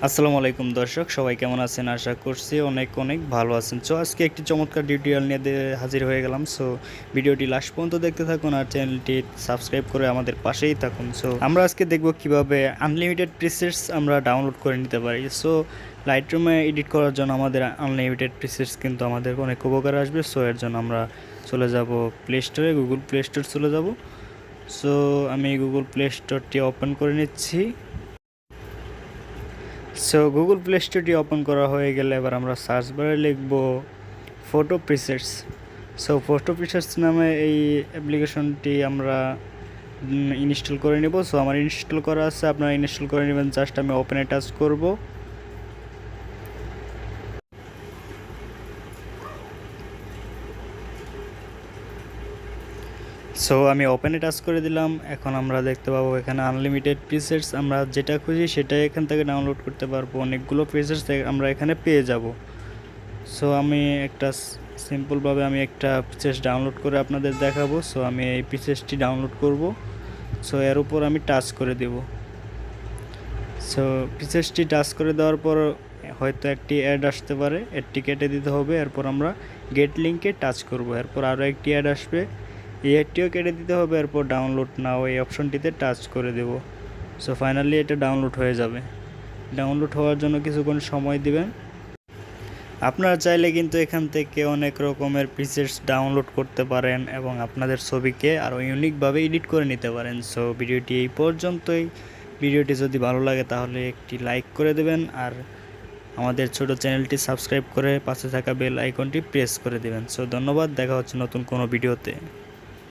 আসসালামু আলাইকুম দর্শক, সবাই কেমন আছেন? আশা করছি অনেক অনেক ভালো আছেন। সো আজকে একটি চমৎকার টিউটোরিয়াল নিয়ে হাজির হয়ে গেলাম। সো ভিডিওটি লাস্ট পর্যন্ত দেখতে থাকুন আর চ্যানেলটি সাবস্ক্রাইব করে আমাদের পাশেই থাকুন। সো আমরা আজকে দেখব কিভাবে আনলিমিটেড প্রিসেটস আমরা ডাউনলোড করে নিতে পারি। সো লাইটরুমে এডিট করার জন্য আমাদের আনলিমিটেড প্রিসেটস কিন্তু আমাদের অনেক উপকার আসবে। সো এর জন্য আমরা চলে যাব প্লে স্টোরে, গুগল প্লে স্টোর চলে যাব। সো আমি গুগল প্লে স্টোরটি ওপেন করে নিচ্ছি। সো গুগল প্লে স্টোরটি ওপেন করা হয়ে গেলে এবার আমরা সার্চ বারে লিখব photo presets. So photo presets নামে এই অ্যাপ্লিকেশনটি আমরা ইনস্টল করে নেব। সো আমার ইনস্টল করা আছে, আপনারা ইনস্টল করে নেবেন। জাস্ট আমি ওপেনে টাচ করব। সো আমি ওপেনে টাচ করে দিলাম। এখন আমরা দেখতে পাবো এখানে আনলিমিটেড প্রিসেটস, আমরা যেটা খুঁজি সেটাই এখান থেকে ডাউনলোড করতে পারবো। অনেকগুলো প্রিসেটস আমরা এখানে পেয়ে যাব। সো আমি একটা সিম্পলভাবে আমি একটা পিসেস ডাউনলোড করে আপনাদের দেখাবো। সো আমি এই পিসেসটি ডাউনলোড করব। সো এর উপর আমি টাচ করে দেব। সো পিসেসটি টাচ করে দেওয়ার পর হয়তো একটি অ্যাড আসতে পারে, অ্যাডটি কেটে দিতে হবে। এরপর আমরা গেট লিঙ্কে টাচ করব। এরপর আরও একটি অ্যাড আসবে, এই অ্যাডটিও কেটে দিতে হবে। এরপর ডাউনলোড নাও এই অপশনটিতে টাচ করে দেব। সো ফাইনালি এটা ডাউনলোড হয়ে যাবে। ডাউনলোড হওয়ার জন্য কিছুক্ষণ সময় দিবেন। আপনারা চাইলে কিন্তু এখান থেকে অনেক রকমের প্রিসেটস ডাউনলোড করতে পারেন এবং আপনাদের ছবিকে আরও ইউনিকভাবে এডিট করে নিতে পারেন। সো ভিডিওটি এই পর্যন্তই। ভিডিওটি যদি ভালো লাগে তাহলে একটি লাইক করে দেবেন আর আমাদের ছোট চ্যানেলটি সাবস্ক্রাইব করে পাশে থাকা বেল আইকনটি প্রেস করে দেবেন। সো ধন্যবাদ, দেখা হচ্ছে নতুন কোনো ভিডিওতে।